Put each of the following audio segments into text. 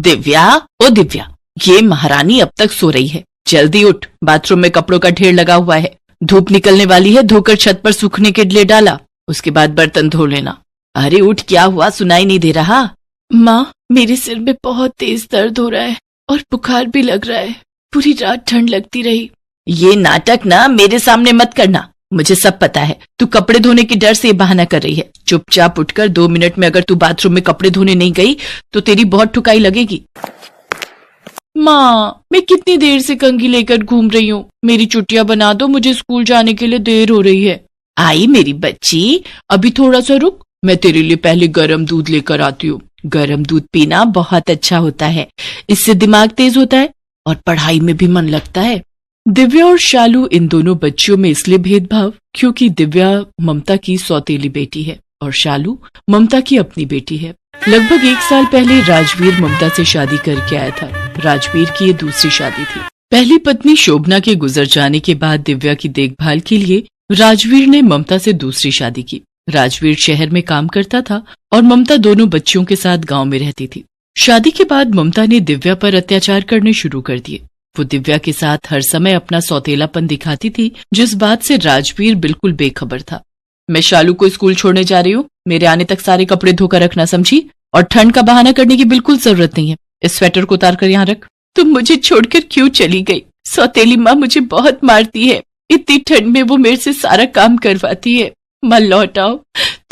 दिव्या, ओ दिव्या, ये महारानी अब तक सो रही है। जल्दी उठ, बाथरूम में कपड़ों का ढेर लगा हुआ है। धूप निकलने वाली है, धोकर छत पर सूखने के लिए डाला, उसके बाद बर्तन धो लेना। अरे उठ, क्या हुआ, सुनाई नहीं दे रहा? माँ, मेरे सिर में बहुत तेज दर्द हो रहा है और बुखार भी लग रहा है। पूरी रात ठंड लगती रही। ये नाटक ना मेरे सामने मत करना, मुझे सब पता है। तू कपड़े धोने के डर से ये बहाना कर रही है। चुपचाप उठकर 2 मिनट में अगर तू बाथरूम में कपड़े धोने नहीं गई तो तेरी बहुत ठुकाई लगेगी। माँ, मैं कितनी देर से कंघी लेकर घूम रही हूँ। मेरी चुटिया बना दो, मुझे स्कूल जाने के लिए देर हो रही है। आई मेरी बच्ची, अभी थोड़ा सा रुक, मैं तेरे लिए पहले गर्म दूध लेकर आती हूँ। गर्म दूध पीना बहुत अच्छा होता है, इससे दिमाग तेज होता है और पढ़ाई में भी मन लगता है। दिव्या और शालू, इन दोनों बच्चियों में इसलिए भेदभाव क्योंकि दिव्या ममता की सौतेली बेटी है और शालू ममता की अपनी बेटी है। लगभग 1 साल पहले राजवीर ममता से शादी करके आया था। राजवीर की ये दूसरी शादी थी। पहली पत्नी शोभना के गुजर जाने के बाद दिव्या की देखभाल के लिए राजवीर ने ममता से दूसरी शादी की। राजवीर शहर में काम करता था और ममता दोनों बच्चियों के साथ गांव में रहती थी। शादी के बाद ममता ने दिव्या पर अत्याचार करने शुरू कर दिए। वो दिव्या के साथ हर समय अपना सौतेलापन दिखाती थी, जिस बात से राजवीर बिल्कुल बेखबर था। मैं शालू को स्कूल छोड़ने जा रही हूँ, मेरे आने तक सारे कपड़े धोकर रखना, समझी? और ठंड का बहाना करने की बिल्कुल जरूरत नहीं है। इस स्वेटर को उतार कर यहाँ रख। तुम मुझे छोड़कर क्यों चली गई? सौतेली माँ मुझे बहुत मारती है। इतनी ठंड में वो मेरे से सारा काम करवाती है। माँ लौट आओ,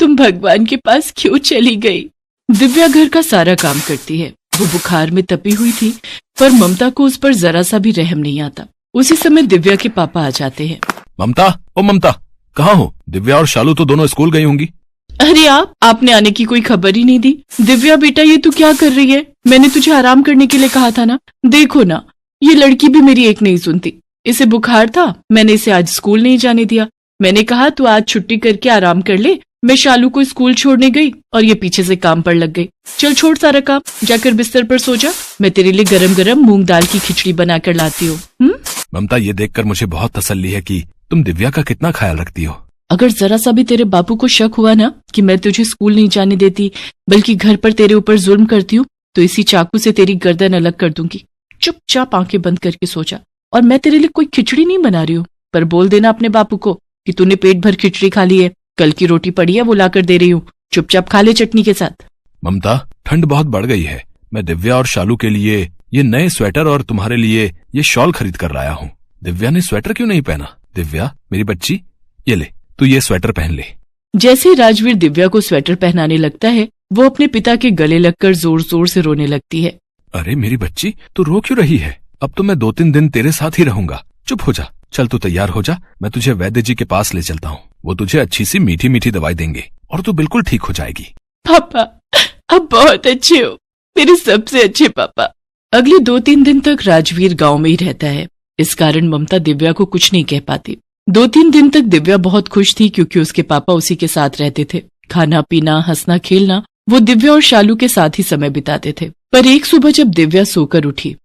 तुम भगवान के पास क्यों चली गई? दिव्या घर का सारा काम करती है। वो बुखार में तपी हुई थी, पर ममता को उस पर जरा सा भी रहम नहीं आता। उसी समय दिव्या के पापा आ जाते हैं। ममता, ओ ममता, कहाँ हो? दिव्या और शालू तो दोनों स्कूल गई होंगी। अरे आपने आने की कोई खबर ही नहीं दी। दिव्या बेटा, ये तू क्या कर रही है? मैंने तुझे आराम करने के लिए कहा था ना। देखो ना, ये लड़की भी मेरी एक नहीं सुनती। इसे बुखार था, मैंने इसे आज स्कूल नहीं जाने दिया। मैंने कहा तू आज छुट्टी करके आराम कर ले। मैं शालू को स्कूल छोड़ने गई और ये पीछे से काम पर लग गई। चल छोड़ सारा काम, जाकर बिस्तर पर सो जा। मैं तेरे लिए गरम गरम मूंग दाल की खिचड़ी बनाकर लाती हूँ। ममता, ये देखकर मुझे बहुत तसल्ली है कि तुम दिव्या का कितना ख्याल रखती हो। अगर जरा सा भी तेरे बापू को शक हुआ ना कि मैं तुझे स्कूल नहीं जाने देती बल्कि घर पर तेरे ऊपर जुल्म करती हूँ, तो इसी चाकू से तेरी गर्दन अलग कर दूंगी। चुपचाप आंखें बंद करके सो जा। और मैं तेरे लिए कोई खिचड़ी नहीं बना रही हूँ, पर बोल देना अपने बापू को कि तूने पेट भर खिचड़ी खा ली है। कल की रोटी पड़ी है, वो लाकर दे रही हूँ, चुपचाप खा ले चटनी के साथ। ममता, ठंड बहुत बढ़ गई है। मैं दिव्या और शालू के लिए ये नए स्वेटर और तुम्हारे लिए ये शॉल खरीद कर लाया हूँ। दिव्या ने स्वेटर क्यों नहीं पहना? दिव्या मेरी बच्ची, ये ले, तू ये स्वेटर पहन ले। जैसे ही राजवीर दिव्या को स्वेटर पहनाने लगता है, वो अपने पिता के गले लगकर जोर जोर से रोने लगती है। अरे मेरी बच्ची, तू रो क्यों रही है? अब तो मैं 2-3 दिन तेरे साथ ही रहूंगा। चुप हो जा। चल तू तैयार हो जा, मैं तुझे वैद्य जी के पास ले चलता हूँ। वो तुझे अच्छी सी मीठी मीठी दवाई देंगे और तू बिल्कुल ठीक हो जाएगी। पापा, अब बहुत अच्छे हो, मेरे सबसे अच्छे पापा। अगले 2-3 दिन तक राजवीर गांव में ही रहता है। इस कारण ममता दिव्या को कुछ नहीं कह पाती। 2-3 दिन तक दिव्या बहुत खुश थी क्योंकि उसके पापा उसी के साथ रहते थे। खाना पीना, हंसना खेलना, वो दिव्या और शालू के साथ ही समय बिताते थे। पर एक सुबह जब दिव्या सोकर उठी,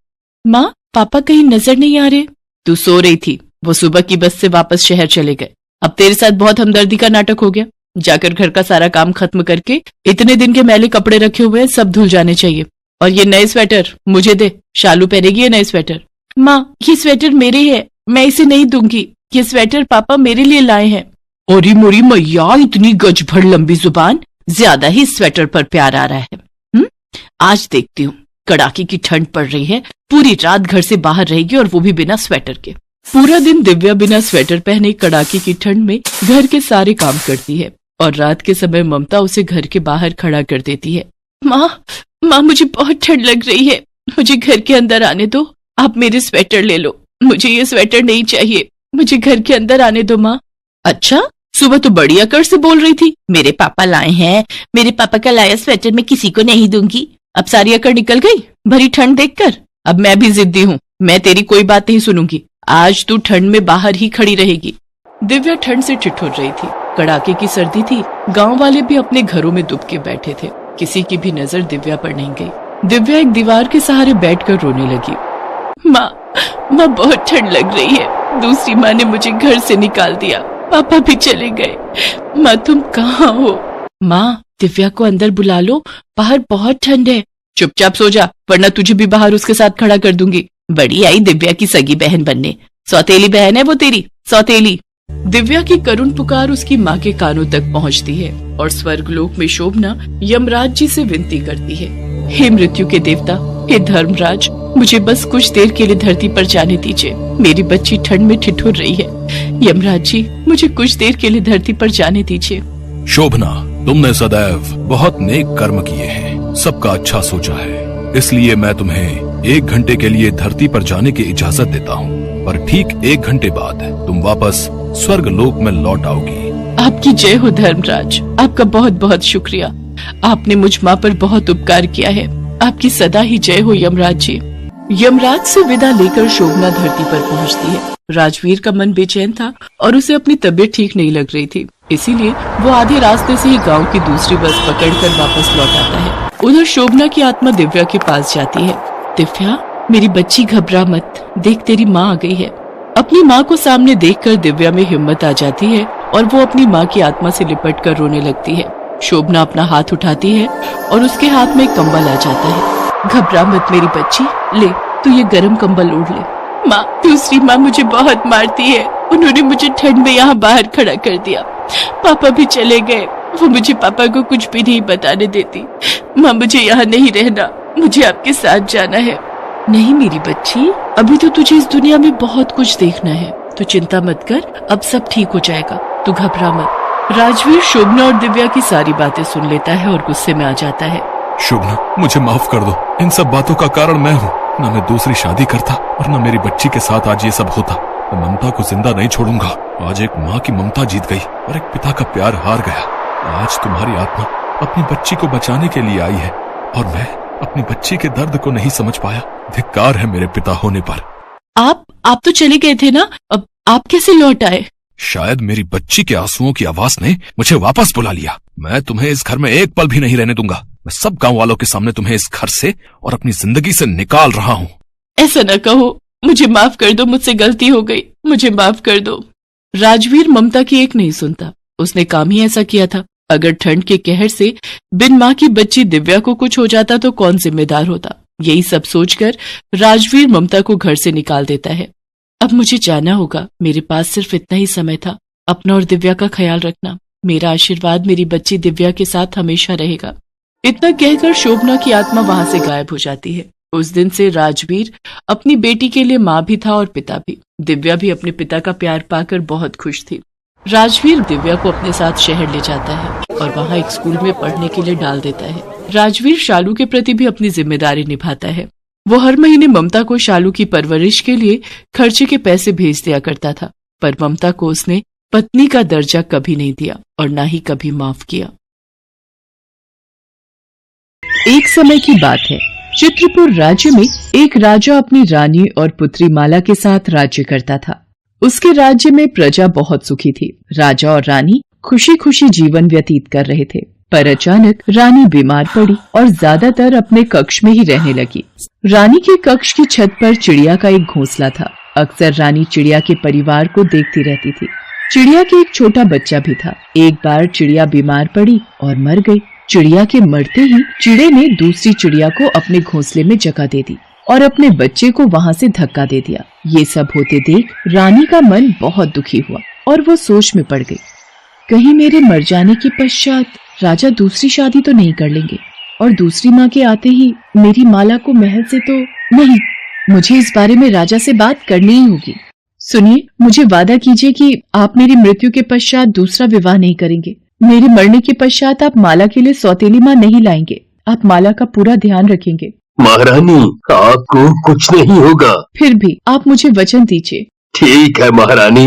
माँ, पापा कहीं नजर नहीं आ रहे? तू सो रही थी, वो सुबह की बस से वापस शहर चले गए। अब तेरे साथ बहुत हमदर्दी का नाटक हो गया। जाकर घर का सारा काम खत्म करके इतने दिन के मैले कपड़े रखे हुए हैं, सब धुल जाने चाहिए। और ये नए स्वेटर मुझे दे, शालू पहनेगी ये नए स्वेटर। माँ, ये स्वेटर मेरे है, मैं इसे नहीं दूंगी। ये स्वेटर पापा मेरे लिए लाए हैं। ओरी मोरी मैया, इतनी गज भर लंबी जुबान, ज्यादा ही स्वेटर पर प्यार आ रहा है। आज देखती हूँ, कड़ाके की ठंड पड़ रही है, पूरी रात घर से बाहर रहेगी और वो भी बिना स्वेटर के। पूरा दिन दिव्या बिना स्वेटर पहने कड़ाके की ठंड में घर के सारे काम करती है और रात के समय ममता उसे घर के बाहर खड़ा कर देती है। माँ, मुझे बहुत ठंड लग रही है, मुझे घर के अंदर आने दो। आप मेरे स्वेटर ले लो, मुझे ये स्वेटर नहीं चाहिए। मुझे घर के अंदर आने दो माँ। अच्छा, सुबह तो बड़ी अकड़ से बोल रही थी, मेरे पापा लाए हैं, मेरे पापा का लाया स्वेटर मैं किसी को नहीं दूंगी। अब सारी अकड़ निकल गई भरी ठंड देखकर। अब मैं भी जिद्दी हूँ, मैं तेरी कोई बात नहीं सुनूंगी। आज तू ठंड में बाहर ही खड़ी रहेगी। दिव्या ठंड से ठिठुर रही थी। कड़ाके की सर्दी थी। गांव वाले भी अपने घरों में दुब के बैठे थे। किसी की भी नजर दिव्या पर नहीं गई। दिव्या एक दीवार के सहारे बैठकर रोने लगी। माँ, बहुत ठंड लग रही है। दूसरी माँ ने मुझे घर से निकाल दिया, पापा भी चले गए। माँ, तुम कहाँ हो? माँ, दिव्या को अंदर बुला लो, बाहर बहुत ठंड है। चुपचाप सो जा, वरना तुझे भी बाहर उसके साथ खड़ा कर दूंगी। बड़ी आई दिव्या की सगी बहन बनने, सौतेली बहन है वो तेरी, सौतेली। दिव्या की करुण पुकार उसकी माँ के कानों तक पहुँचती है और स्वर्गलोक में शोभना यमराज जी से विनती करती है, हे मृत्यु के देवता, हे धर्मराज, मुझे बस कुछ देर के लिए धरती पर जाने दीजिए। मेरी बच्ची ठंड में ठिठुर रही है। यमराज जी, मुझे कुछ देर के लिए धरती पर जाने दीजिए। शोभना, तुमने सदैव बहुत नेक कर्म किए हैं, सबका अच्छा सोचा है, इसलिए मैं तुम्हें 1 घंटे के लिए धरती पर जाने की इजाजत देता हूँ, पर ठीक 1 घंटे बाद तुम वापस स्वर्ग लोक में लौट आओगी। आपकी जय हो धर्मराज, आपका बहुत बहुत शुक्रिया। आपने मुझ माँ पर बहुत उपकार किया है। आपकी सदा ही जय हो यमराज जी। यमराज से विदा लेकर शोभना धरती पर पहुंचती है। राजवीर का मन बेचैन था और उसे अपनी तबीयत ठीक नहीं लग रही थी, इसीलिए वो आधे रास्ते से ही गांव की दूसरी बस पकड़कर वापस लौट आता है। उधर शोभना की आत्मा दिव्या के पास जाती है। दिव्या, मेरी बच्ची घबरा मत, देख तेरी माँ आ गई है। अपनी माँ को सामने देखकर दिव्या में हिम्मत आ जाती है और वो अपनी माँ की आत्मा से लिपट कर रोने लगती है। शोभना अपना हाथ उठाती है और उसके हाथ में एक कंबल आ जाता है। घबरा मत मेरी बच्ची, ले तू ये गर्म कंबल ओढ़ ले। माँ, दूसरी माँ मुझे बहुत मारती है, उन्होंने मुझे ठंड में यहाँ बाहर खड़ा कर दिया। पापा भी चले गए, वो मुझे पापा को कुछ भी नहीं बताने देती। माँ, मुझे यहाँ नहीं रहना, मुझे आपके साथ जाना है। नहीं मेरी बच्ची, अभी तो तुझे इस दुनिया में बहुत कुछ देखना है, तू चिंता मत कर, अब सब ठीक हो जाएगा, तू घबरा मत। राजवीर शोभना और दिव्या की सारी बातें सुन लेता है और गुस्से में आ जाता है। शोभना, मुझे माफ कर दो, इन सब बातों का कारण मैं हूँ। न मैं दूसरी शादी करता और न मेरी बच्ची के साथ आज ये सब होता। मैं ममता को जिंदा नहीं छोड़ूंगा। आज एक माँ की ममता जीत गई और एक पिता का प्यार हार गया। आज तुम्हारी आत्मा अपनी बच्ची को बचाने के लिए आई है और मैं अपनी बच्ची के दर्द को नहीं समझ पाया। धिक्कार है मेरे पिता होने पर। आप तो चले गए थे ना, अब आप कैसे लौट आए? शायद मेरी बच्ची के आंसुओं की आवाज ने मुझे वापस बुला लिया। मैं तुम्हें इस घर में एक पल भी नहीं रहने दूंगा। मैं सब गांव वालों के सामने तुम्हें इस घर से और अपनी जिंदगी से निकाल रहा हूँ। ऐसा न कहो, मुझे माफ कर दो, मुझसे गलती हो गई, मुझे माफ कर दो। राजवीर ममता की एक नहीं सुनता, उसने काम ही ऐसा किया था। अगर ठंड के कहर से बिन माँ की बच्ची दिव्या को कुछ हो जाता तो कौन जिम्मेदार होता। यही सब सोचकर राजवीर ममता को घर से निकाल देता है। अब मुझे जाना होगा, मेरे पास सिर्फ इतना ही समय था। अपना और दिव्या का ख्याल रखना। मेरा आशीर्वाद मेरी बच्ची दिव्या के साथ हमेशा रहेगा। इतना कहकर शोभना की आत्मा वहां से गायब हो जाती है। उस दिन से राजवीर अपनी बेटी के लिए माँ भी था और पिता भी। दिव्या भी अपने पिता का प्यार पाकर बहुत खुश थी। राजवीर दिव्या को अपने साथ शहर ले जाता है और वहाँ एक स्कूल में पढ़ने के लिए डाल देता है। राजवीर शालू के प्रति भी अपनी जिम्मेदारी निभाता है। वो हर महीने ममता को शालू की परवरिश के लिए खर्चे के पैसे भेज दिया करता था, पर ममता को उसने पत्नी का दर्जा कभी नहीं दिया और न ही कभी माफ किया। एक समय की बात है, चित्रपुर राज्य में एक राजा अपनी रानी और पुत्री माला के साथ राज्य करता था। उसके राज्य में प्रजा बहुत सुखी थी। राजा और रानी खुशी खुशी जीवन व्यतीत कर रहे थे, पर अचानक रानी बीमार पड़ी और ज्यादातर अपने कक्ष में ही रहने लगी। रानी के कक्ष की छत पर चिड़िया का एक घोंसला था। अक्सर रानी चिड़िया के परिवार को देखती रहती थी। चिड़िया के एक छोटा बच्चा भी था। एक बार चिड़िया बीमार पड़ी और मर गई। चिड़िया के मरते ही चिड़े ने दूसरी चिड़िया को अपने घोंसले में जगह दे दी और अपने बच्चे को वहाँ से धक्का दे दिया। ये सब होते देख रानी का मन बहुत दुखी हुआ और वो सोच में पड़ गई, कहीं मेरे मर जाने के पश्चात राजा दूसरी शादी तो नहीं कर लेंगे और दूसरी माँ के आते ही मेरी माला को महल से तो नहीं। मुझे इस बारे में राजा से बात करनी ही होगी। सुनिए, मुझे वादा कीजिए कि आप मेरी मृत्यु के पश्चात दूसरा विवाह नहीं करेंगे। मेरे मरने के पश्चात आप माला के लिए सौतेली माँ नहीं लाएंगे। आप माला का पूरा ध्यान रखेंगे। महारानी, आपको कुछ नहीं होगा। फिर भी आप मुझे वचन दीजिए। ठीक है महारानी,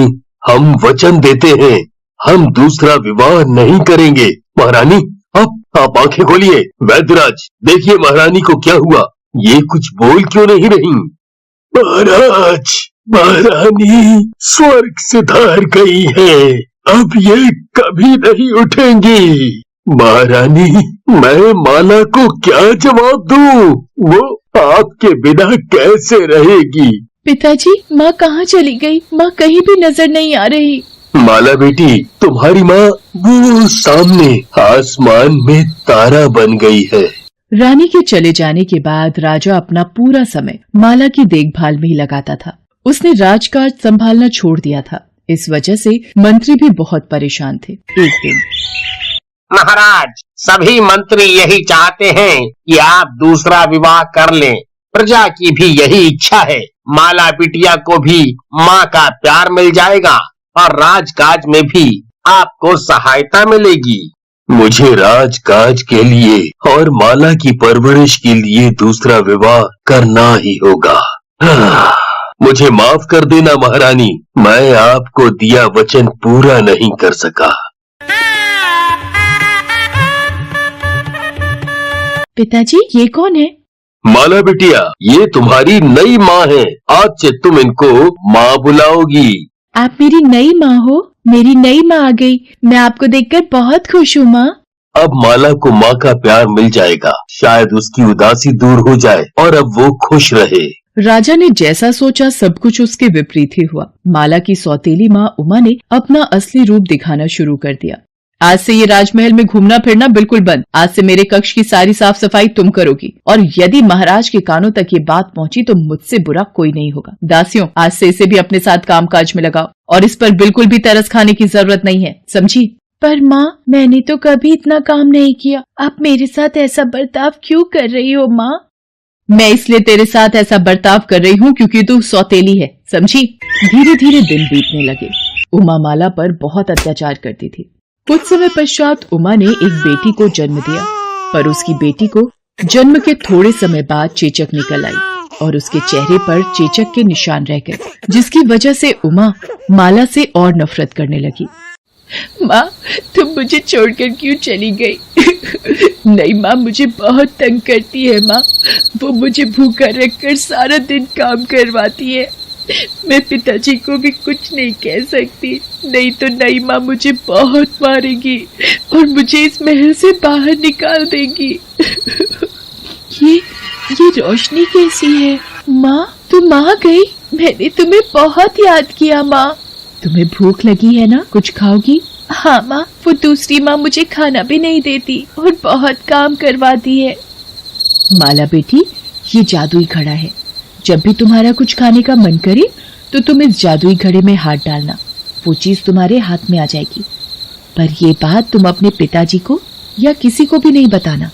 हम वचन देते हैं, हम दूसरा विवाह नहीं करेंगे। महारानी, आप आंखें खोलिए। वैद्यराज, देखिए महारानी को क्या हुआ, ये कुछ बोल क्यों नहीं रही? महाराज, महारानी स्वर्ग सिधार गई है, अब ये कभी नहीं उठेंगी। महारानी, मैं माला को क्या जवाब दूं? वो आपके बिना कैसे रहेगी? पिताजी, माँ कहाँ चली गई? माँ कहीं भी नजर नहीं आ रही। माला बेटी, तुम्हारी माँ वो सामने आसमान में तारा बन गई है। रानी के चले जाने के बाद राजा अपना पूरा समय माला की देखभाल में ही लगाता था। उसने राजकाज संभालना छोड़ दिया था। इस वजह से मंत्री भी बहुत परेशान थे। एक दिन, महाराज, सभी मंत्री यही चाहते हैं कि आप दूसरा विवाह कर लें। प्रजा की भी यही इच्छा है। माला बिटिया को भी माँ का प्यार मिल जाएगा और राजकाज में भी आपको सहायता मिलेगी। मुझे राजकाज के लिए और माला की परवरिश के लिए दूसरा विवाह करना ही होगा। मुझे माफ कर देना महारानी, मैं आपको दिया वचन पूरा नहीं कर सका। पिताजी, ये कौन है? माला बिटिया, ये तुम्हारी नई माँ है। आज से तुम इनको माँ बुलाओगी। आप मेरी नई माँ हो? मेरी नई माँ आ गई। मैं आपको देखकर बहुत खुश हूँ माँ। अब माला को माँ का प्यार मिल जाएगा। शायद उसकी उदासी दूर हो जाए और अब वो खुश रहे। राजा ने जैसा सोचा सब कुछ उसके विपरीत ही हुआ। माला की सौतेली माँ उमा ने अपना असली रूप दिखाना शुरू कर दिया। आज से ये राजमहल में घूमना फिरना बिल्कुल बंद। आज से मेरे कक्ष की सारी साफ सफाई तुम करोगी, और यदि महाराज के कानों तक ये बात पहुंची तो मुझसे बुरा कोई नहीं होगा। दासियों, आज से इसे भी अपने साथ कामकाज में लगाओ और इस पर बिल्कुल भी तरस खाने की जरूरत नहीं है, समझी? पर माँ, मैंने तो कभी इतना काम नहीं किया। आप मेरे साथ ऐसा बर्ताव क्यों कर रही हो माँ? मैं इसलिए तेरे साथ ऐसा बर्ताव कर रही हूँ क्योंकि तू सौतेली है, समझी? धीरे धीरे दिन बीतने लगे। उमा माला पर बहुत अत्याचार करती थी। कुछ समय पश्चात उमा ने एक बेटी को जन्म दिया, पर उसकी बेटी को जन्म के थोड़े समय बाद चेचक निकल आई और उसके चेहरे पर चेचक के निशान रह गए, जिसकी वजह से उमा माला से और नफरत करने लगी। माँ, तुम मुझे छोड़कर क्यों चली गई? नहीं माँ, मुझे बहुत तंग करती है माँ। वो मुझे भूखा रखकर सारा दिन काम करवाती है। मैं पिताजी को भी कुछ नहीं कह सकती, नहीं तो नई माँ मुझे बहुत मारेगी और मुझे इस महल से बाहर निकाल देगी। ये रोशनी कैसी है? माँ, तुम आ गई? मैंने तुम्हें बहुत याद किया माँ। तुम्हें भूख लगी है ना? कुछ खाओगी? हाँ माँ, वो दूसरी माँ मुझे खाना भी नहीं देती और बहुत काम करवाती है। माला बेटी, ये जादुई घड़ा है। जब भी तुम्हारा कुछ खाने का मन करे तो तुम इस जादुई घड़े में हाथ डालना, वो चीज तुम्हारे हाथ में आ जाएगी। पर ये बात तुम अपने पिताजी को या किसी को भी नहीं बताना।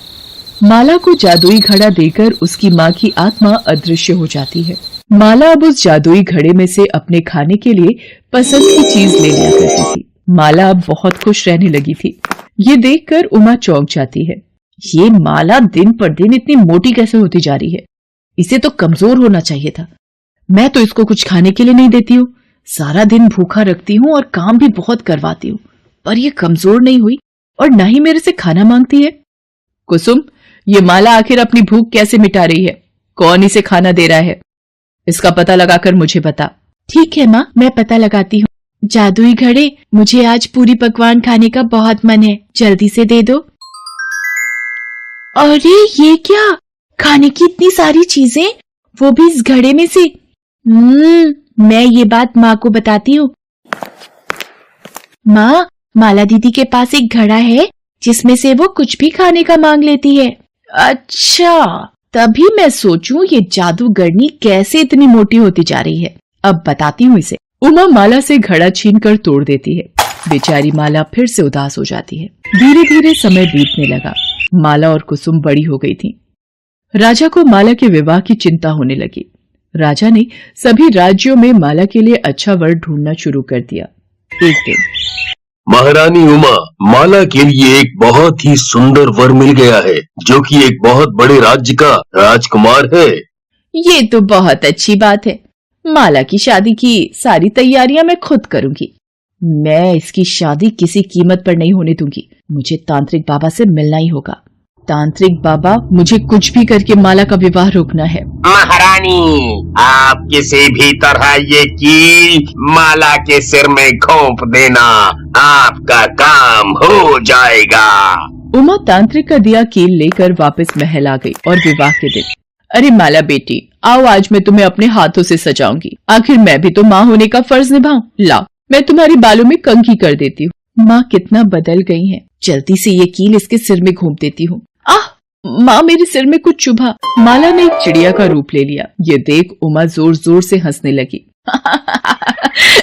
माला को जादुई घड़ा देकर उसकी माँ की आत्मा अदृश्य हो जाती है। माला अब उस जादुई घड़े में से अपने खाने के लिए पसंद की चीज ले लिया करती थी। माला अब बहुत खुश रहने लगी थी। ये देखकर उमा चौंक जाती है। ये माला दिन पर दिन इतनी मोटी कैसे होती जा रही है? इसे तो कमजोर होना चाहिए था। मैं तो इसको कुछ खाने के लिए नहीं देती हूँ, सारा दिन भूखा रखती हूँ और काम भी बहुत करवाती हूँ, पर ये कमजोर नहीं हुई और न ही मेरे से खाना मांगती है। कुसुम, ये माला आखिर अपनी भूख कैसे मिटा रही है? कौन इसे खाना दे रहा है? इसका पता लगाकर मुझे बता। ठीक है माँ, मैं पता लगाती हूँ। जादुई घड़े, मुझे आज पूरी पकवान खाने का बहुत मन है, जल्दी से दे दो। अरे ये क्या? खाने की इतनी सारी चीजें, वो भी इस घड़े में से। मैं ये बात माँ को बताती हूँ। माँ, माला दीदी के पास एक घड़ा है जिसमें से वो कुछ भी खाने का मांग लेती है। अच्छा, तभी मैं सोचूं ये जादूगरनी कैसे इतनी मोटी होती जा रही है। अब बताती हूँ इसे। उमा माला से घड़ा छीनकर तोड़ देती है। बेचारी माला फिर से उदास हो जाती है। धीरे धीरे समय बीतने लगा। माला और कुसुम बड़ी हो गई थी। राजा को माला के विवाह की चिंता होने लगी। राजा ने सभी राज्यों में माला के लिए अच्छा वर ढूंढना शुरू कर दिया। एक दिन, महारानी उमा, माला के लिए एक बहुत ही सुंदर वर मिल गया है, जो कि एक बहुत बड़े राज्य का राजकुमार है। ये तो बहुत अच्छी बात है। माला की शादी की सारी तैयारियां मैं खुद करूंगी। मैं इसकी शादी किसी कीमत पर नहीं होने दूंगी। मुझे तांत्रिक बाबा से मिलना ही होगा। तांत्रिक बाबा, मुझे कुछ भी करके माला का विवाह रोकना है। महारानी, आप किसी भी तरह ये कील माला के सिर में घोंप देना, आपका काम हो जाएगा। उमा तांत्रिक का दिया कील लेकर वापस महल आ गई और विवाह के दिन, अरे माला बेटी, आओ आज मैं तुम्हें अपने हाथों से सजाऊंगी। आखिर मैं भी तो माँ होने का फर्ज निभाऊं। लाओ, मैं तुम्हारी बालों में कंघी कर देती हूँ। माँ कितना बदल गई हैं। जल्दी से ये कील इसके सिर में घोंप देती हूँ। आह, माँ मेरे सिर में कुछ चुभा। माला ने एक चिड़िया का रूप ले लिया। ये देख उमा जोर जोर से हंसने लगी।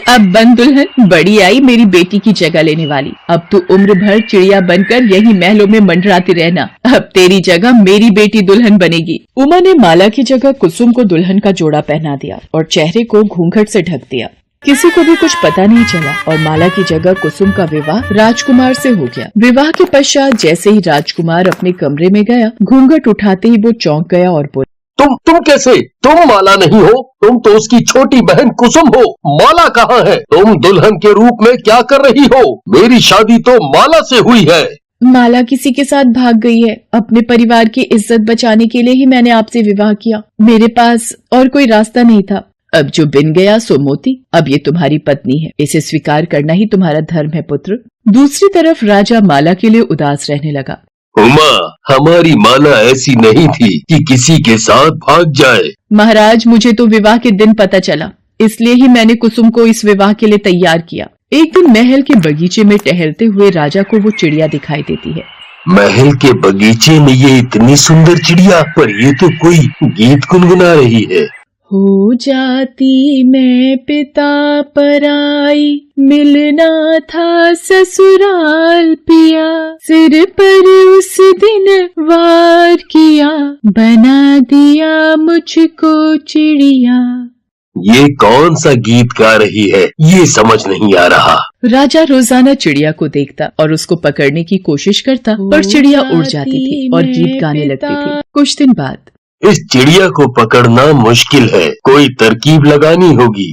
अब बन दुल्हन, बड़ी आई मेरी बेटी की जगह लेने वाली। अब तू उम्र भर चिड़िया बनकर यही महलों में मंडराती रहना। अब तेरी जगह मेरी बेटी दुल्हन बनेगी। उमा ने माला की जगह कुसुम को दुल्हन का जोड़ा पहना दिया और चेहरे को घूंघट से ढक दिया। किसी को भी कुछ पता नहीं चला और माला की जगह कुसुम का विवाह राजकुमार से हो गया। विवाह के पश्चात जैसे ही राजकुमार अपने कमरे में गया, घूंघट उठाते ही वो चौंक गया और बोला, तुम कैसे? तुम माला नहीं हो, तुम तो उसकी छोटी बहन कुसुम हो। माला कहाँ है? तुम दुल्हन के रूप में क्या कर रही हो? मेरी शादी तो माला से हुई है। माला किसी के साथ भाग गई है। अपने परिवार की इज्जत बचाने के लिए ही मैंने आपसे विवाह किया। मेरे पास और कोई रास्ता नहीं था। अब जो बिन गया सो मोती। अब ये तुम्हारी पत्नी है, इसे स्वीकार करना ही तुम्हारा धर्म है पुत्र। दूसरी तरफ राजा माला के लिए उदास रहने लगा। उमा, हमारी माला ऐसी नहीं थी कि किसी के साथ भाग जाए। महाराज, मुझे तो विवाह के दिन पता चला, इसलिए ही मैंने कुसुम को इस विवाह के लिए तैयार किया। एक दिन महल के बगीचे में टहलते हुए राजा को वो चिड़िया दिखाई देती है। महल के बगीचे में ये इतनी सुंदर चिड़िया, पर ये तो कोई गीत गुनगुना रही है। हो जाती मैं पिता पराई, मिलना था ससुराल पिया, सिर पर उस दिन वार किया, बना दिया मुझको चिड़िया। ये कौन सा गीत गा रही है? ये समझ नहीं आ रहा। राजा रोजाना चिड़िया को देखता और उसको पकड़ने की कोशिश करता, पर चिड़िया उड़ जाती थी और गीत गाने लगती थी। कुछ दिन बाद इस चिड़िया को पकड़ना मुश्किल है, कोई तरकीब लगानी होगी।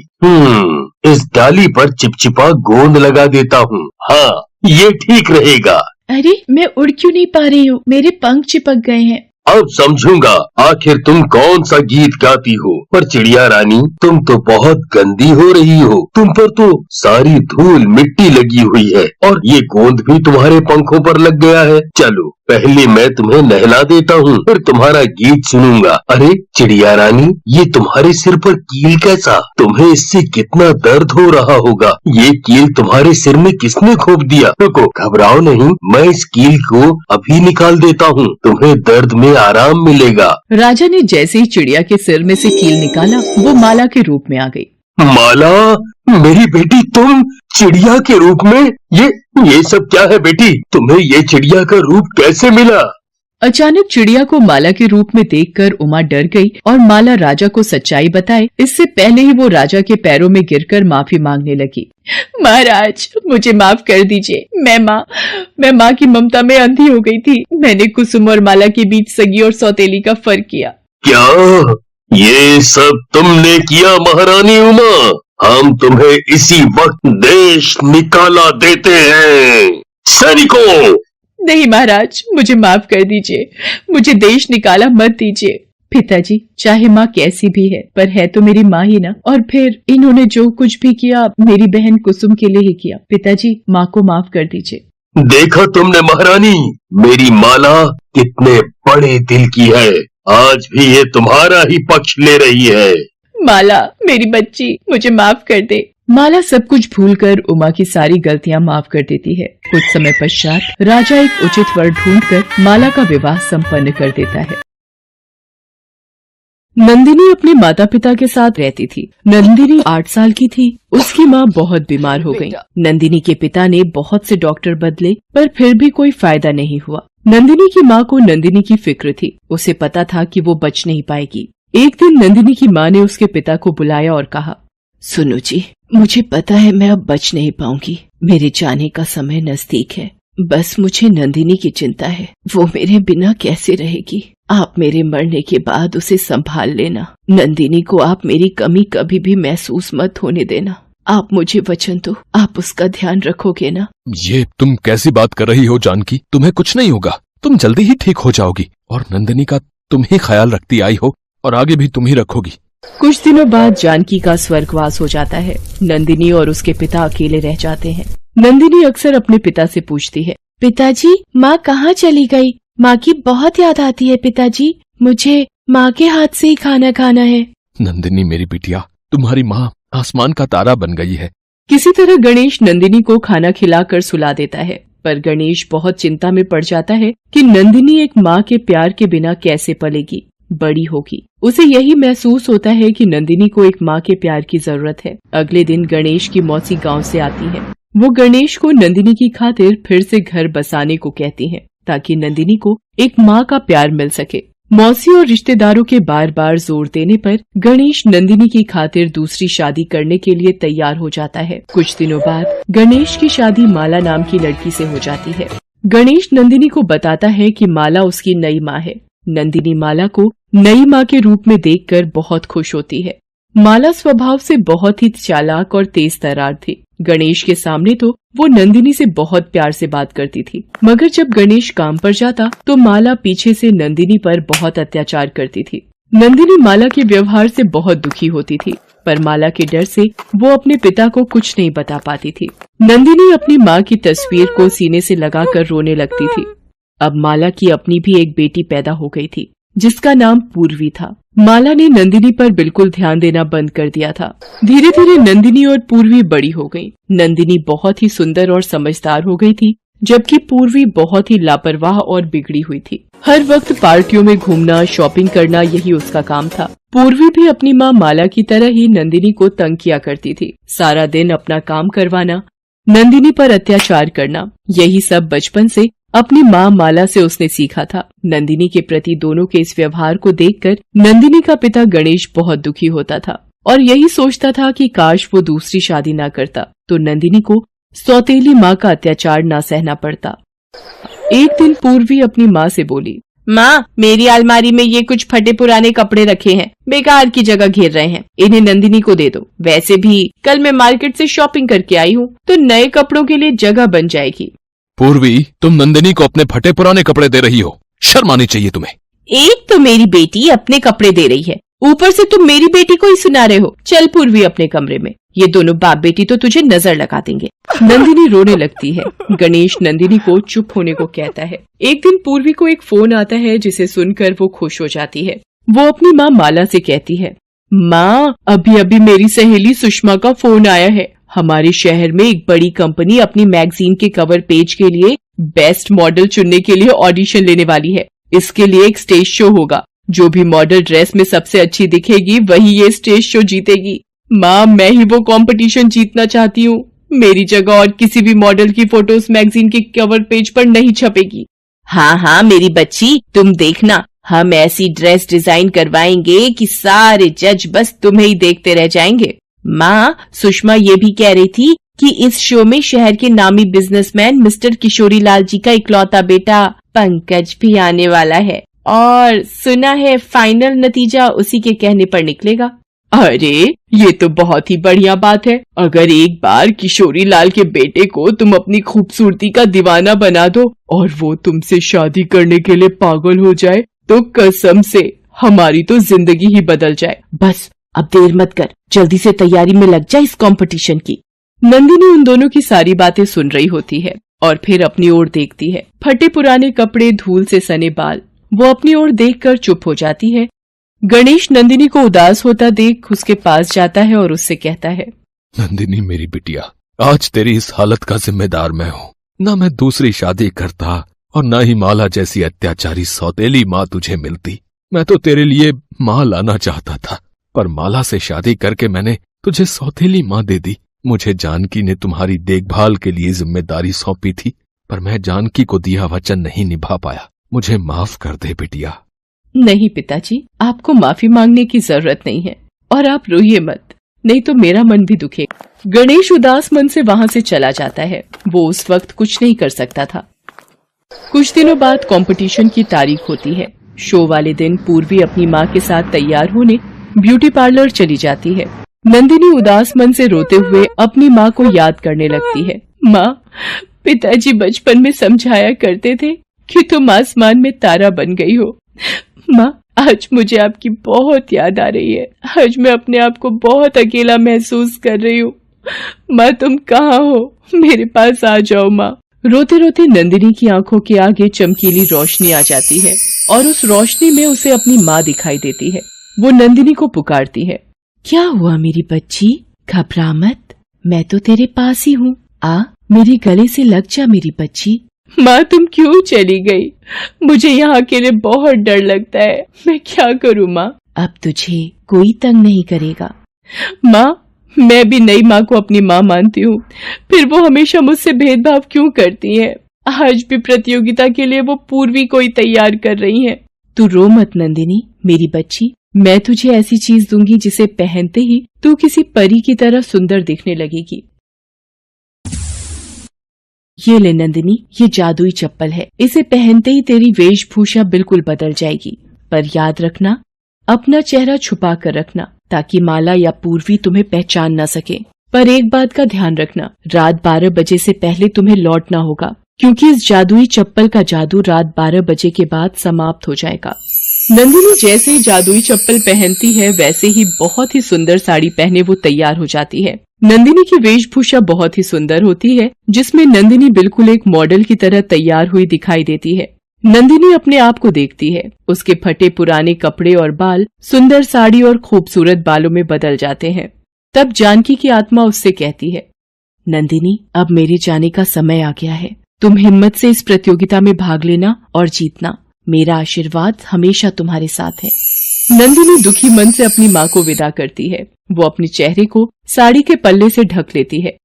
इस डाली पर चिपचिपा गोंद लगा देता हूँ। हाँ, ये ठीक रहेगा। अरे, मैं उड़ क्यों नहीं पा रही हूँ? मेरे पंख चिपक गए हैं। अब समझूंगा आखिर तुम कौन सा गीत गाती हो। पर चिड़िया रानी, तुम तो बहुत गंदी हो रही हो। तुम पर तो सारी धूल मिट्टी लगी हुई है और ये गोंद भी तुम्हारे पंखों पर लग गया है। चलो, पहले मैं तुम्हें नहला देता हूँ, फिर तुम्हारा गीत सुनूंगा। अरे चिड़िया रानी, ये तुम्हारे सिर पर कील कैसा? तुम्हें इससे कितना दर्द हो रहा होगा। ये कील तुम्हारे सिर में किसने खोप दिया? रुको, घबराओ नहीं, मैं इस कील को अभी निकाल देता हूँ, तुम्हें दर्द में आराम मिलेगा। राजा ने जैसे ही चिड़िया के सिर में से कील निकाला, वो माला के रूप में आ गई। माला, मेरी बेटी, तुम चिड़िया के रूप में? ये सब क्या है बेटी? तुम्हें ये चिड़िया का रूप कैसे मिला? अचानक चिड़िया को माला के रूप में देखकर उमा डर गई और माला राजा को सच्चाई बताए इससे पहले ही वो राजा के पैरों में गिरकर माफी मांगने लगी। महाराज, मुझे माफ कर दीजिए। मैं माँ की ममता में अंधी हो गई थी। मैंने कुसुम और माला के बीच सगी और सौतेली का फर्क किया। क्या ये सब तुमने किया महारानी उमा? हम तुम्हें इसी वक्त देश निकाला देते हैं। सैनिकों! नहीं महाराज, मुझे माफ कर दीजिए। मुझे देश निकाला मत दीजिए। पिताजी, चाहे माँ कैसी भी है, पर है तो मेरी माँ ही ना। और फिर इन्होंने जो कुछ भी किया मेरी बहन कुसुम के लिए ही किया। पिताजी, माँ को माफ कर दीजिए। देखा तुमने महारानी, मेरी माला कितने बड़े दिल की है। आज भी ये तुम्हारा ही पक्ष ले रही है। माला, मेरी बच्ची, मुझे माफ कर दे। माला सब कुछ भूलकर उमा की सारी गलतियां माफ कर देती है। कुछ समय पश्चात राजा एक उचित वर ढूंढकर माला का विवाह संपन्न कर देता है। नंदिनी अपने माता पिता के साथ रहती थी। नंदिनी 8 साल की थी। उसकी माँ बहुत बीमार हो गई। नंदिनी के पिता ने बहुत से डॉक्टर बदले, पर फिर भी कोई फायदा नहीं हुआ। नंदिनी की माँ को नंदिनी की फिक्र थी। उसे पता था कि वो बच नहीं पाएगी। एक दिन नंदिनी की माँ ने उसके पिता को बुलाया और कहा, सुनो जी, मुझे पता है मैं अब बच नहीं पाऊंगी। मेरे जाने का समय नजदीक है। बस मुझे नंदिनी की चिंता है। वो मेरे बिना कैसे रहेगी? आप मेरे मरने के बाद उसे संभाल लेना। नंदिनी को आप मेरी कमी कभी भी महसूस मत होने देना। आप मुझे वचन दो, आप उसका ध्यान रखोगे ना? ये तुम कैसी बात कर रही हो जानकी? तुम्हें कुछ नहीं होगा, तुम जल्दी ही ठीक हो जाओगी। और नंदिनी का तुम ही ख्याल रखती आई हो और आगे भी तुम ही रखोगी। कुछ दिनों बाद जानकी का स्वर्गवास हो जाता है। नंदिनी और उसके पिता अकेले रह जाते हैं। नंदिनी अक्सर अपने पिता से पूछती है, पिताजी, माँ कहाँ चली गई? माँ की बहुत याद आती है पिताजी। मुझे माँ के हाथ से ही खाना खाना है। नंदिनी मेरी बिटिया, तुम्हारी माँ आसमान का तारा बन गई है। किसी तरह गणेश नंदिनी को खाना खिलाकर सुला देता है, पर गणेश बहुत चिंता में पड़ जाता है कि नंदिनी एक माँ के प्यार के बिना कैसे पलेगी, बड़ी होगी। उसे यही महसूस होता है कि नंदिनी को एक माँ के प्यार की जरूरत है। अगले दिन गणेश की मौसी गांव से आती है। वो गणेश को नंदिनी की खातिर फिर से घर बसाने को कहती है, ताकि नंदिनी को एक माँ का प्यार मिल सके। मौसी और रिश्तेदारों के बार बार जोर देने पर गणेश नंदिनी की खातिर दूसरी शादी करने के लिए तैयार हो जाता है। कुछ दिनों बाद गणेश की शादी माला नाम की लड़की से हो जाती है। गणेश नंदिनी को बताता है कि माला उसकी नई माँ है। नंदिनी माला को नई माँ के रूप में देखकर बहुत खुश होती है। माला स्वभाव से बहुत ही चालाक और तेज तर्रार थी। गणेश के सामने तो वो नंदिनी से बहुत प्यार से बात करती थी, मगर जब गणेश काम पर जाता तो माला पीछे से नंदिनी पर बहुत अत्याचार करती थी। नंदिनी माला के व्यवहार से बहुत दुखी होती थी, पर माला के डर से वो अपने पिता को कुछ नहीं बता पाती थी। नंदिनी अपनी माँ की तस्वीर को सीने से लगाकर रोने लगती थी। अब माला की अपनी भी एक बेटी पैदा हो गई थी, जिसका नाम पूर्वी था। माला ने नंदिनी पर बिल्कुल ध्यान देना बंद कर दिया था। धीरे धीरे नंदिनी और पूर्वी बड़ी हो गई। नंदिनी बहुत ही सुंदर और समझदार हो गई थी, जबकि पूर्वी बहुत ही लापरवाह और बिगड़ी हुई थी। हर वक्त पार्टियों में घूमना, शॉपिंग करना, यही उसका काम था। पूर्वी भी अपनी माँ माला की तरह ही नंदिनी को तंग किया करती थी। सारा दिन अपना काम करवाना, नंदिनी पर अत्याचार करना, यही सब बचपन से अपनी माँ माला से उसने सीखा था। नंदिनी के प्रति दोनों के इस व्यवहार को देखकर नंदिनी का पिता गणेश बहुत दुखी होता था और यही सोचता था कि काश वो दूसरी शादी ना करता तो नंदिनी को सौतेली माँ का अत्याचार ना सहना पड़ता। एक दिन पूर्वी अपनी माँ से बोली, माँ, मेरी अलमारी में ये कुछ फटे पुराने कपड़े रखे हैं, बेकार की जगह घेर रहे हैं, इन्हें नंदिनी को दे दो। वैसे भी कल मैं मार्केट से शॉपिंग करके आई हूँ, तो नए कपड़ों के लिए जगह बन जाएगी। पूर्वी, तुम नंदिनी को अपने फटे पुराने कपड़े दे रही हो, शर्म आनी चाहिए तुम्हें। एक तो मेरी बेटी अपने कपड़े दे रही है, ऊपर से तुम मेरी बेटी को ही सुना रहे हो। चल पूर्वी अपने कमरे में, ये दोनों बाप बेटी तो तुझे नजर लगा देंगे। नंदिनी रोने लगती है। गणेश नंदिनी को चुप होने को कहता है। एक दिन पूर्वी को एक फोन आता है, जिसे सुनकर वो खुश हो जाती है। वो अपनी माँ माला से कहती है, माँ, अभी अभी मेरी सहेली सुषमा का फोन आया है। हमारे शहर में एक बड़ी कंपनी अपनी मैगजीन के कवर पेज के लिए बेस्ट मॉडल चुनने के लिए ऑडिशन लेने वाली है। इसके लिए एक स्टेज शो होगा। जो भी मॉडल ड्रेस में सबसे अच्छी दिखेगी वही ये स्टेज शो जीतेगी। माँ, मैं ही वो कंपटीशन जीतना चाहती हूँ। मेरी जगह और किसी भी मॉडल की फोटोज मैगजीन के कवर पेज पर नहीं छपेगी। हाँ हाँ मेरी बच्ची, तुम देखना, हम ऐसी ड्रेस डिजाइन करवाएंगे कि सारे जज बस तुम्हें ही देखते रह जाएंगे। माँ, सुषमा ये भी कह रही थी कि इस शो में शहर के नामी बिजनेसमैन मिस्टर किशोरी लाल जी का इकलौता बेटा पंकज भी आने वाला है और सुना है फाइनल नतीजा उसी के कहने पर निकलेगा। अरे, ये तो बहुत ही बढ़िया बात है। अगर एक बार किशोरी लाल के बेटे को तुम अपनी खूबसूरती का दीवाना बना दो और वो तुमसे शादी करने के लिए पागल हो जाए तो कसम से हमारी तो जिंदगी ही बदल जाए। बस अब देर मत कर, जल्दी से तैयारी में लग जा इस कंपटीशन की। नंदिनी उन दोनों की सारी बातें सुन रही होती है और फिर अपनी ओर देखती है। फटे पुराने कपड़े, धूल से सने बाल। वो अपनी ओर देखकर चुप हो जाती है। गणेश नंदिनी को उदास होता देख उसके पास जाता है और उससे कहता है, नंदिनी मेरी बिटिया, आज तेरी इस हालत का जिम्मेदार मैं हूँ। न मैं दूसरी शादी करता और न ही माला जैसी अत्याचारी सौतेली माँ तुझे मिलती। मैं तो तेरे लिए माँ लाना चाहता था, पर माला से शादी करके मैंने तुझे सौतेली माँ दे दी। मुझे जानकी ने तुम्हारी देखभाल के लिए जिम्मेदारी सौंपी थी, पर मैं जानकी को दिया वचन नहीं निभा पाया। मुझे माफ कर दे बिटिया। नहीं पिताजी, आपको माफी मांगने की जरूरत नहीं है और आप रोइए मत, नहीं तो मेरा मन भी दुखेगा। गणेश उदास मन से वहाँ से चला जाता है। वो उस वक्त कुछ नहीं कर सकता था। कुछ दिनों बाद कंपटीशन की तारीख होती है। शो वाले दिन पूर्वी अपनी माँ के साथ तैयार होने ब्यूटी पार्लर चली जाती है। नंदिनी उदास मन से रोते हुए अपनी माँ को याद करने लगती है। माँ, पिताजी बचपन में समझाया करते थे कि तुम आसमान में तारा बन गई हो। माँ, आज मुझे आपकी बहुत याद आ रही है। आज मैं अपने आप को बहुत अकेला महसूस कर रही हूँ। माँ, तुम कहाँ हो? मेरे पास आ जाओ माँ। रोते रोते नंदिनी की आंखों के आगे चमकीली रोशनी आ जाती है और उस रोशनी में उसे अपनी माँ दिखाई देती है। वो नंदिनी को पुकारती है, क्या हुआ मेरी बच्ची? घबरा मत, मैं तो तेरे पास ही हूँ, आ मेरे गले से लग जा मेरी बच्ची। माँ तुम क्यों चली गई? मुझे यहाँ अकेले बहुत डर लगता है, मैं क्या करूँ माँ? अब तुझे कोई तंग नहीं करेगा। माँ मैं भी नई माँ को अपनी माँ मानती हूँ, फिर वो हमेशा मुझसे भेदभाव क्यों करती हैं? आज भी प्रतियोगिता के लिए वो पूर्वी को ही तैयार कर रही हैं। तू रो मत नंदिनी मेरी बच्ची, मैं तुझे ऐसी चीज दूंगी जिसे पहनते ही तू किसी परी की तरह सुंदर दिखने लगेगी। ये ले नंदिनी, ये जादुई चप्पल है, इसे पहनते ही तेरी वेशभूषा बिल्कुल बदल जाएगी। पर याद रखना, अपना चेहरा छुपा कर रखना ताकि माला या पूर्वी तुम्हें पहचान न सके। पर एक बात का ध्यान रखना, रात 12 बजे से पहले तुम्हें लौटना होगा, क्योंकि इस जादुई चप्पल का जादू रात 12 बजे के बाद समाप्त हो जाएगा। नंदिनी जैसे ही जादुई चप्पल पहनती है वैसे ही बहुत ही सुंदर साड़ी पहने वो तैयार हो जाती है। नंदिनी की वेशभूषा बहुत ही सुंदर होती है, जिसमें नंदिनी बिल्कुल एक मॉडल की तरह तैयार हुई दिखाई देती है। नंदिनी अपने आप को देखती है, उसके फटे पुराने कपड़े और बाल सुंदर साड़ी और खूबसूरत बालों में बदल जाते हैं। तब जानकी की आत्मा उससे कहती है, नंदिनी अब मेरे जाने का समय आ गया है, तुम हिम्मत से इस प्रतियोगिता में भाग लेना और जीतना। मेरा आशीर्वाद हमेशा तुम्हारे साथ है। नंदिनी दुखी मन से अपनी माँ को विदा करती है। वो अपने चेहरे को साड़ी के पल्ले से ढक लेती है।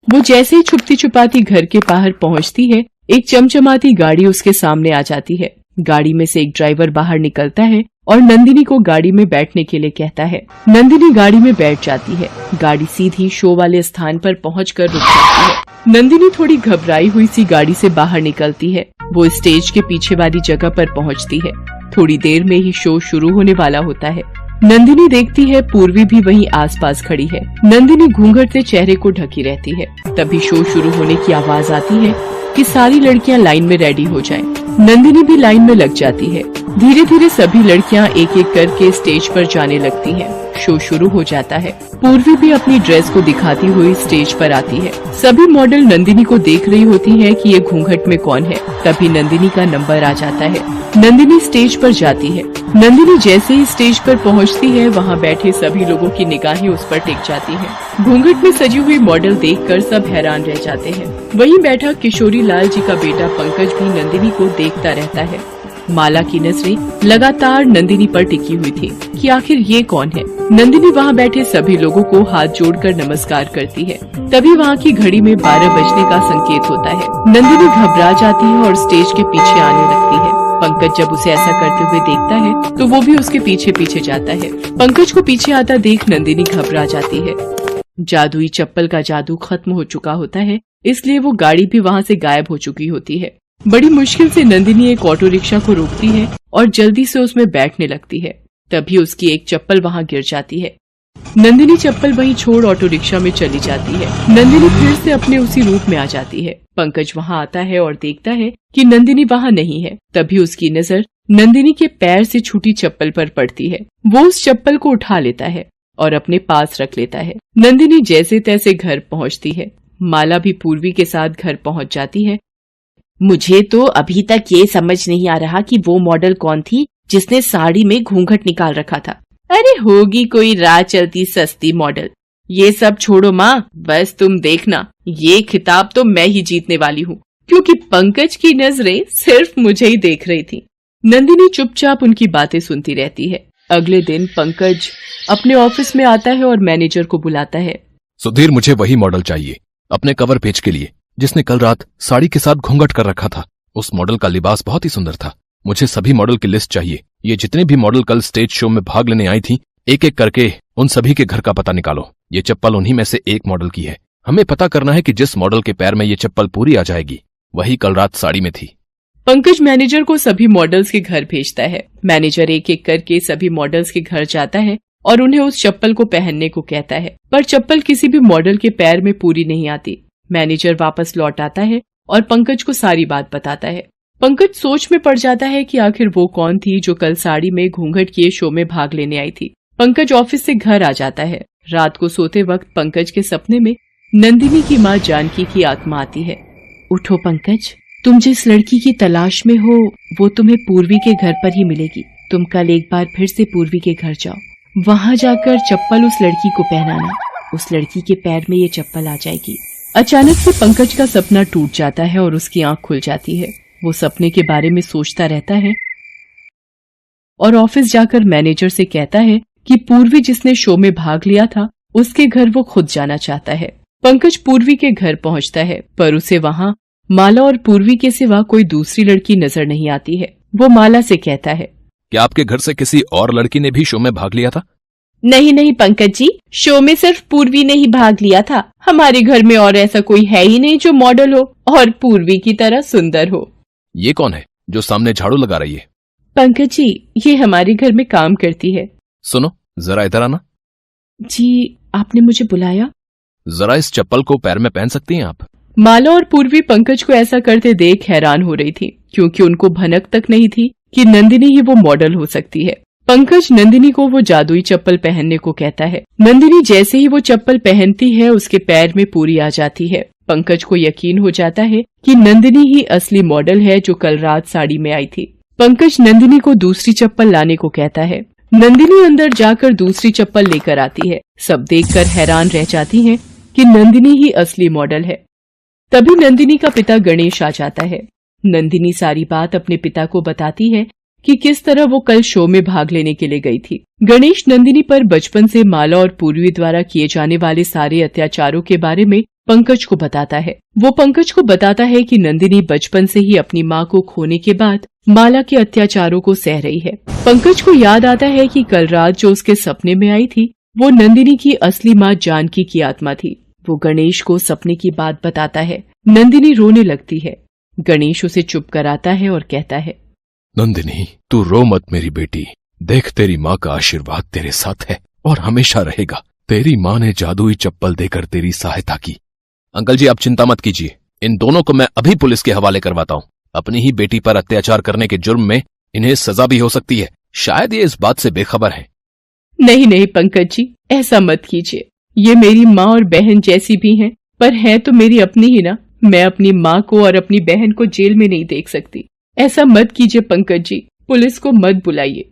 वो जैसे ही छुपती छुपाती घर के बाहर पहुँचती है, एक चमचमाती गाड़ी उसके सामने आ जाती है। गाड़ी में से एक ड्राइवर बाहर निकलता है और नंदिनी को गाड़ी में बैठने के लिए कहता है। नंदिनी गाड़ी में बैठ जाती है। गाड़ी सीधी शो वाले स्थान पर पहुंचकर रुक जाती है। नंदिनी थोड़ी घबराई हुई सी गाड़ी से बाहर निकलती है। वो स्टेज के पीछे वाली जगह पर पहुंचती है। थोड़ी देर में ही शो शुरू होने वाला होता है। नंदिनी देखती है पूर्वी भी वहीं आसपास खड़ी है। नंदिनी घूंघट से चेहरे को ढकी रहती है। तभी शो शुरू होने की आवाज आती है कि सारी लड़कियां लाइन में रेडी हो जाएं। नंदिनी भी लाइन में लग जाती है। धीरे धीरे सभी लड़कियां एक एक करके स्टेज पर जाने लगती हैं। शो शुरू हो जाता है। पूर्वी भी अपनी ड्रेस को दिखाती हुई स्टेज पर आती है। सभी मॉडल नंदिनी को देख रही होती हैं कि ये घूंघट में कौन है। तभी नंदिनी का नंबर आ जाता है। नंदिनी स्टेज पर जाती है। नंदिनी जैसे ही स्टेज पर पहुंचती है, वहां बैठे सभी लोगों की निगाहें उस पर टिक जाती हैं। घूंघट में सजी हुई मॉडल देखकर सब हैरान रह जाते हैं। वहीं बैठा किशोरी लाल जी का बेटा पंकज भी नंदिनी को देखता रहता है। माला की नजरें लगातार नंदिनी पर टिकी हुई थी कि आखिर ये कौन है। नंदिनी वहाँ बैठे सभी लोगों को हाथ जोड़कर नमस्कार करती है। तभी वहाँ की घड़ी में 12 बजने का संकेत होता है। नंदिनी घबरा जाती है और स्टेज के पीछे आने लगती है। पंकज जब उसे ऐसा करते हुए देखता है तो वो भी उसके पीछे पीछे जाता है। पंकज को पीछे आता देख नंदिनी घबरा जाती है। जादुई चप्पल का जादू खत्म हो चुका होता है, इसलिए वो गाड़ी भी वहाँ से गायब हो चुकी होती है। बड़ी मुश्किल से नंदिनी एक ऑटो रिक्शा को रोकती है और जल्दी से उसमें बैठने लगती है। तभी उसकी एक चप्पल वहाँ गिर जाती है। नंदिनी चप्पल वहीं छोड़ ऑटो रिक्शा में चली जाती है। नंदिनी फिर से अपने उसी रूप में आ जाती है। पंकज वहाँ आता है और देखता है कि नंदिनी वहाँ नहीं है। तभी उसकी नजर नंदिनी के पैर से छूटी चप्पल पर पड़ती है। वो उस चप्पल को उठा लेता है और अपने पास रख लेता है। नंदिनी जैसे तैसे घर पहुँचती है। माला भी पूर्वी के साथ घर पहुँच जाती है। मुझे तो अभी तक ये समझ नहीं आ रहा कि वो मॉडल कौन थी जिसने साड़ी में घूंघट निकाल रखा था। अरे होगी कोई राह चलती सस्ती मॉडल। ये सब छोड़ो माँ, बस तुम देखना, ये खिताब तो मैं ही जीतने वाली हूँ, क्योंकि पंकज की नजरें सिर्फ मुझे ही देख रही थी। नंदिनी चुपचाप उनकी बातें सुनती रहती है। अगले दिन पंकज अपने ऑफिस में आता है और मैनेजर को बुलाता है। सुधीर, मुझे वही मॉडल चाहिए अपने कवर पेज के लिए जिसने कल रात साड़ी के साथ घूंघट कर रखा था। उस मॉडल का लिबास बहुत ही सुंदर था। मुझे सभी मॉडल की लिस्ट चाहिए। ये जितने भी मॉडल कल स्टेज शो में भाग लेने आई थी, एक एक करके उन सभी के घर का पता निकालो। ये चप्पल उन्हीं में से एक मॉडल की है। हमें पता करना है कि जिस मॉडल के पैर में ये चप्पल पूरी आ जाएगी, वही कल रात साड़ी में थी। पंकज मैनेजर को सभी मॉडल्स के घर भेजता है। मैनेजर एक एक करके सभी मॉडल्स के घर जाता है और उन्हें उस चप्पल को पहनने को कहता है, पर चप्पल किसी भी मॉडल के पैर में पूरी नहीं आती। मैनेजर वापस लौट आता है और पंकज को सारी बात बताता है। पंकज सोच में पड़ जाता है कि आखिर वो कौन थी जो कल साड़ी में घूंघट किए शो में भाग लेने आई थी। पंकज ऑफिस से घर आ जाता है। रात को सोते वक्त पंकज के सपने में नंदिनी की माँ जानकी की आत्मा आती है। उठो पंकज, तुम जिस लड़की की तलाश में हो वो तुम्हें पूर्वी के घर पर ही मिलेगी। तुम कल एक बार फिर से पूर्वी के घर जाओ। वहाँ जाकर चप्पल उस लड़की को पहनाना। उस लड़की के पैर में ये चप्पल आ जाएगी। अचानक से पंकज का सपना टूट जाता है और उसकी आंख खुल जाती है। वो सपने के बारे में सोचता रहता है और ऑफिस जाकर मैनेजर से कहता है कि पूर्वी जिसने शो में भाग लिया था उसके घर वो खुद जाना चाहता है। पंकज पूर्वी के घर पहुंचता है, पर उसे वहां माला और पूर्वी के सिवा कोई दूसरी लड़की नजर नहीं आती है। वो माला से कहता है, क्या आपके घर से किसी और लड़की ने भी शो में भाग लिया था? नहीं नहीं पंकज जी, शो में सिर्फ पूर्वी ने ही भाग लिया था। हमारे घर में और ऐसा कोई है ही नहीं जो मॉडल हो और पूर्वी की तरह सुंदर हो। ये कौन है जो सामने झाड़ू लगा रही है? पंकज जी, ये हमारे घर में काम करती है। सुनो, जरा इधर आना। जी, आपने मुझे बुलाया? जरा इस चप्पल को पैर में पहन सकती हैं आप? माला और पूर्वी पंकज को ऐसा करते देख हैरान हो रही थी, क्योंकि उनको भनक तक नहीं थी कि नंदिनी ही वो मॉडल हो सकती है। पंकज नंदिनी को वो जादुई चप्पल पहनने को कहता है। नंदिनी जैसे ही वो चप्पल पहनती है उसके पैर में पूरी आ जाती है। पंकज को यकीन हो जाता है कि नंदिनी ही असली मॉडल है जो कल रात साड़ी में आई थी। पंकज नंदिनी को दूसरी चप्पल लाने को कहता है। नंदिनी अंदर जाकर दूसरी चप्पल लेकर आती है। सब देखकर हैरान रह जाती हैं कि नंदिनी ही असली मॉडल है। तभी नंदिनी का पिता गणेश आ जाता है। नंदिनी सारी बात अपने पिता को बताती है कि किस तरह वो कल शो में भाग लेने के लिए गई थी। गणेश नंदिनी पर बचपन से माला और पूर्वी द्वारा किए जाने वाले सारे अत्याचारों के बारे में पंकज को बताता है। वो पंकज को बताता है कि नंदिनी बचपन से ही अपनी माँ को खोने के बाद माला के अत्याचारों को सह रही है। पंकज को याद आता है कि कल रात जो उसके सपने में आई थी वो नंदिनी की असली माँ जानकी की आत्मा थी। वो गणेश को सपने की बात बताता है। नंदिनी रोने लगती है। गणेश उसे चुप कराता है और कहता है, नंदिनी, तू रो मत मेरी बेटी। देख, तेरी माँ का आशीर्वाद तेरे साथ है और हमेशा रहेगा। तेरी माँ ने जादुई चप्पल देकर तेरी सहायता की। अंकल जी, आप चिंता मत कीजिए, इन दोनों को मैं अभी पुलिस के हवाले करवाता हूँ। अपनी ही बेटी पर अत्याचार करने के जुर्म में इन्हें सजा भी हो सकती है। शायद ये इस बात से बेखबर है। नहीं नहीं पंकज जी, ऐसा मत कीजिए। ये मेरी माँ और बहन जैसी भी हैं, पर है तो मेरी अपनी ही ना। मैं अपनी माँ को और अपनी बहन को जेल में नहीं देख सकती। ऐसा मत कीजिए पंकज जी, पुलिस को मत बुलाइए।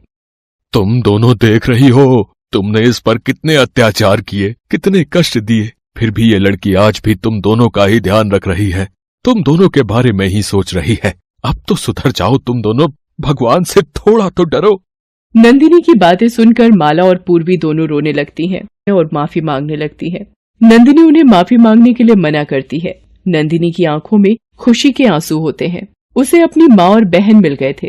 तुम दोनों देख रही हो, तुमने इस पर कितने अत्याचार किए, कितने कष्ट दिए, फिर भी ये लड़की आज भी तुम दोनों का ही ध्यान रख रही है, तुम दोनों के बारे में ही सोच रही है। अब तो सुधर जाओ तुम दोनों, भगवान से थोड़ा तो डरो। नंदिनी की बातें सुनकर माला और पूर्वी दोनों रोने लगती हैं और माफी मांगने लगती है। नंदिनी उन्हें माफी मांगने के लिए मना करती है। नंदिनी की आंखों में खुशी के आंसू होते हैं। उसे अपनी माँ और बहन मिल गए थे।